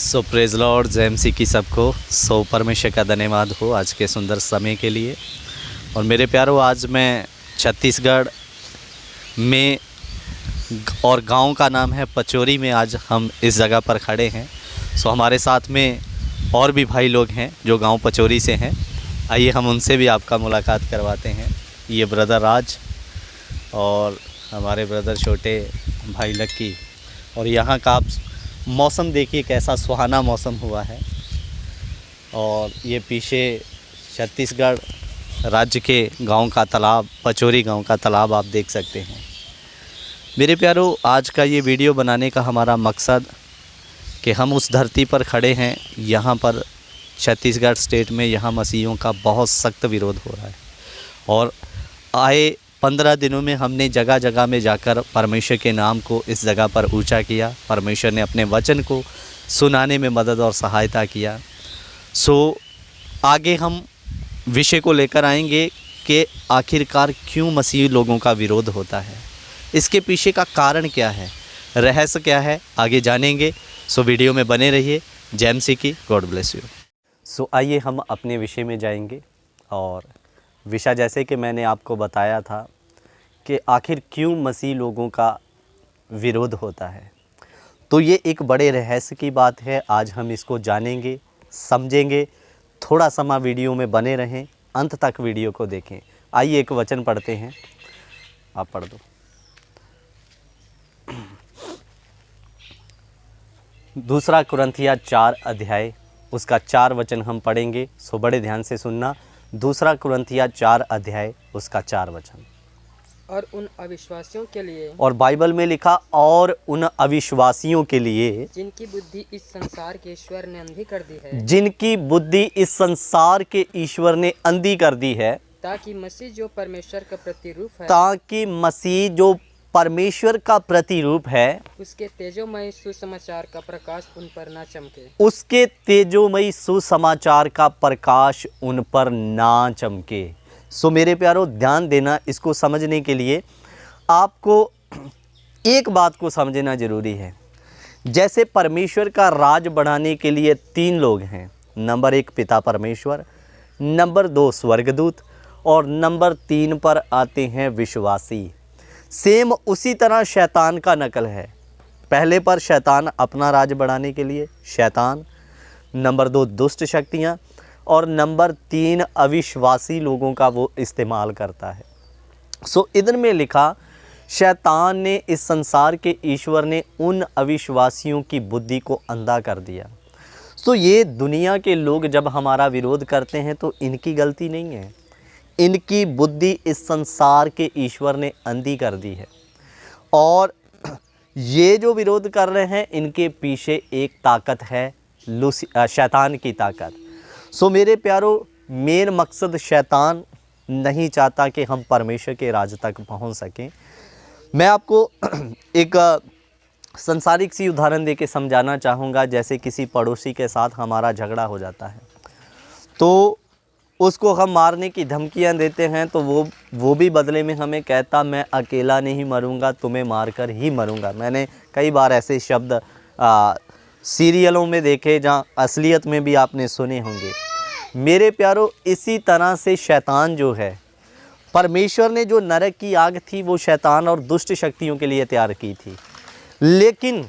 सो praise Lord JMC की सबको परमेश्वर का धन्यवाद हो आज के सुंदर समय के लिए। और मेरे प्यारो, आज मैं छत्तीसगढ़ में और गांव का नाम है पचोरी में आज हम इस जगह पर खड़े हैं। सो हमारे साथ में और भी भाई लोग हैं जो गांव पचोरी से हैं। आइए हम उनसे भी आपका मुलाकात करवाते हैं। ये ब्रदर राज और हमारे ब्रदर छोटे भाई लक्की। और यहाँ का आप मौसम देखिए कैसा सुहाना मौसम हुआ है। और ये पीछे छत्तीसगढ़ राज्य के गांव का तालाब, पचोरी गांव का तालाब आप देख सकते हैं। मेरे प्यारो, आज का ये वीडियो बनाने का हमारा मकसद कि हम उस धरती पर खड़े हैं, यहाँ पर छत्तीसगढ़ स्टेट में यहाँ मसीहियों का बहुत सख्त विरोध हो रहा है। और आए 15 दिनों में हमने जगह जगह में जाकर परमेश्वर के नाम को इस जगह पर ऊंचा किया। परमेश्वर ने अपने वचन को सुनाने में मदद और सहायता किया। आगे हम विषय को लेकर आएंगे कि आखिरकार क्यों मसीही लोगों का विरोध होता है, इसके पीछे का कारण क्या है, रहस्य क्या है, आगे जानेंगे। वीडियो में बने रहिए। जेएमसी की गॉड ब्लेस यू। आइए हम अपने विषय में जाएंगे। और विषय जैसे कि मैंने आपको बताया था कि आखिर क्यों मसीह लोगों का विरोध होता है, तो ये एक बड़े रहस्य की बात है। आज हम इसको जानेंगे, समझेंगे। थोड़ा समय वीडियो में बने रहें, अंत तक वीडियो को देखें। आइए एक वचन पढ़ते हैं, आप पढ़ दो। दूसरा कुरिन्थियों 4 अध्याय उसका 4 वचन हम पढ़ेंगे। बड़े ध्यान से सुनना। दूसरा कुरिन्थियों 4 अध्याय उसका 4 वचन। और उन अविश्वासियों के लिए, और बाइबल में लिखा, और उन अविश्वासियों के लिए जिनकी बुद्धि इस संसार के ईश्वर ने अंधी कर दी है, जिनकी बुद्धि इस संसार के ईश्वर ने अंधी कर दी है, ताकि मसीह जो परमेश्वर का प्रतिरूप है, ताकि मसीह जो परमेश्वर का प्रतिरूप है, उसके तेजोमय सुसमाचार का प्रकाश उन पर ना चमके। उसके तेजोमयी सुसमाचार का प्रकाश उन पर ना चमके। मेरे प्यारो, ध्यान देना। इसको समझने के लिए आपको एक बात को समझना जरूरी है। जैसे परमेश्वर का राज बढ़ाने के लिए 3 लोग हैं। नंबर 1 पिता परमेश्वर, नंबर 2 स्वर्गदूत, और नंबर 3 पर आते हैं विश्वासी। सेम उसी तरह शैतान का नकल है। पहले पर शैतान अपना राज बढ़ाने के लिए शैतान, नंबर 2 दुष्ट शक्तियाँ, और नंबर 3 अविश्वासी लोगों का वो इस्तेमाल करता है। इधर में लिखा, शैतान ने, इस संसार के ईश्वर ने उन अविश्वासियों की बुद्धि को अंधा कर दिया। ये दुनिया के लोग जब हमारा विरोध करते हैं तो इनकी गलती नहीं है। इनकी बुद्धि इस संसार के ईश्वर ने अंधी कर दी है। और ये जो विरोध कर रहे हैं, इनके पीछे एक ताकत है, शैतान की ताकत। मेरे प्यारो, मेन मकसद शैतान नहीं चाहता कि हम परमेश्वर के राज तक पहुंच सकें। मैं आपको एक संसारिक सी उदाहरण देके समझाना चाहूँगा। जैसे किसी पड़ोसी के साथ हमारा झगड़ा हो जाता है, तो उसको हम मारने की धमकियां देते हैं, तो वो भी बदले में हमें कहता, मैं अकेला नहीं मरूंगा, तुम्हें मारकर ही मरूंगा। मैंने कई बार ऐसे शब्द सीरियलों में देखे, जहां असलियत में भी आपने सुने होंगे। मेरे प्यारो, इसी तरह से शैतान जो है, परमेश्वर ने जो नरक की आग थी वो शैतान और दुष्ट शक्तियों के लिए तैयार की थी। लेकिन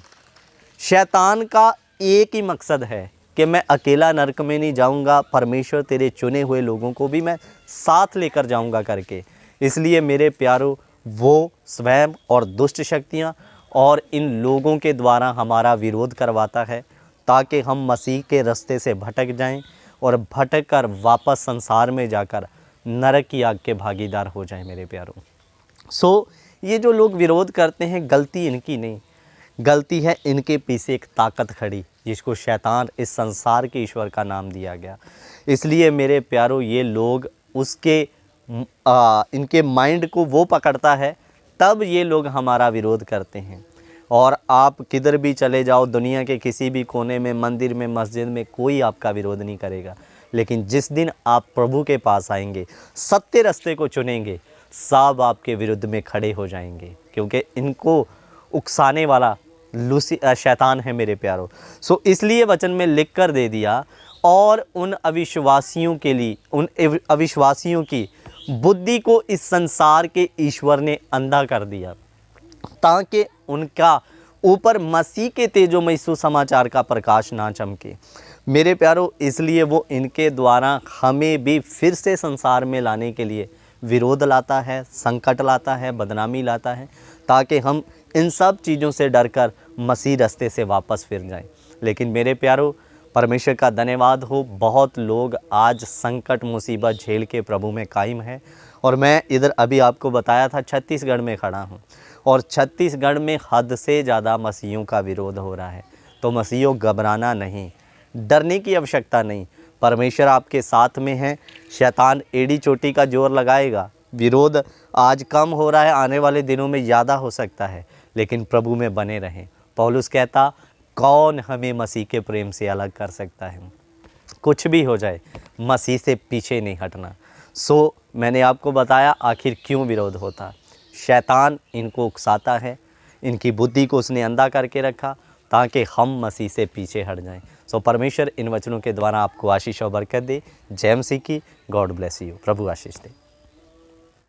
शैतान का एक ही मकसद है कि मैं अकेला नरक में नहीं जाऊंगा, परमेश्वर तेरे चुने हुए लोगों को भी मैं साथ लेकर जाऊंगा करके। इसलिए मेरे प्यारो, वो स्वयं और दुष्ट शक्तियां और इन लोगों के द्वारा हमारा विरोध करवाता है, ताकि हम मसीह के रास्ते से भटक जाएं और भटक कर वापस संसार में जाकर नरक की आग के भागीदार हो जाएं। मेरे प्यारो, ये जो लोग विरोध करते हैं, गलती इनकी नहीं, गलती है इनके पीछे एक ताकत खड़ी, जिसको शैतान, इस संसार के ईश्वर का नाम दिया गया। इसलिए मेरे प्यारो, ये लोग उसके इनके माइंड को वो पकड़ता है, तब ये लोग हमारा विरोध करते हैं। और आप किधर भी चले जाओ, दुनिया के किसी भी कोने में, मंदिर में, मस्जिद में, कोई आपका विरोध नहीं करेगा। लेकिन जिस दिन आप प्रभु के पास आएंगे, सत्य रास्ते को चुनेंगे, सब आपके विरुद्ध में खड़े हो जाएंगे, क्योंकि इनको उकसाने वाला शैतान है मेरे प्यारों। सो इसलिए वचन में लिख कर दे दिया, और उन अविश्वासियों के लिए, उन अविश्वासियों की बुद्धि को इस संसार के ईश्वर ने अंधा कर दिया, ताकि उनका ऊपर मसीह के तेजोमय सुसमाचार का प्रकाश ना चमके। मेरे प्यारों, इसलिए वो इनके द्वारा हमें भी फिर से संसार में लाने के लिए विरोध लाता है, संकट लाता है, बदनामी लाता है, ताकि हम इन सब चीज़ों से डरकर मसीह रास्ते से वापस फिर जाएं। लेकिन मेरे प्यारों, परमेश्वर का धन्यवाद हो, बहुत लोग आज संकट मुसीबत झेल के प्रभु में कायम है। और मैं इधर अभी आपको बताया था छत्तीसगढ़ में खड़ा हूँ, और छत्तीसगढ़ में हद से ज़्यादा मसीहियों का विरोध हो रहा है। तो मसीहियों, घबराना नहीं, डरने की आवश्यकता नहीं। परमेश्वर आपके साथ में है। शैतान एड़ी चोटी का जोर लगाएगा, विरोध आज कम हो रहा है, आने वाले दिनों में ज़्यादा हो सकता है, लेकिन प्रभु में बने रहें। पौलुस कहता, कौन हमें मसीह के प्रेम से अलग कर सकता है। कुछ भी हो जाए, मसीह से पीछे नहीं हटना। सो मैंने आपको बताया आखिर क्यों विरोध होता। शैतान इनको उकसाता है, इनकी बुद्धि को उसने अंधा करके रखा, ताकि हम मसीह से पीछे हट जाएं। सो परमेश्वर इन वचनों के द्वारा आपको आशीष और बरकत दे। जय मसीह की। God bless you. Prabhu Ashish they.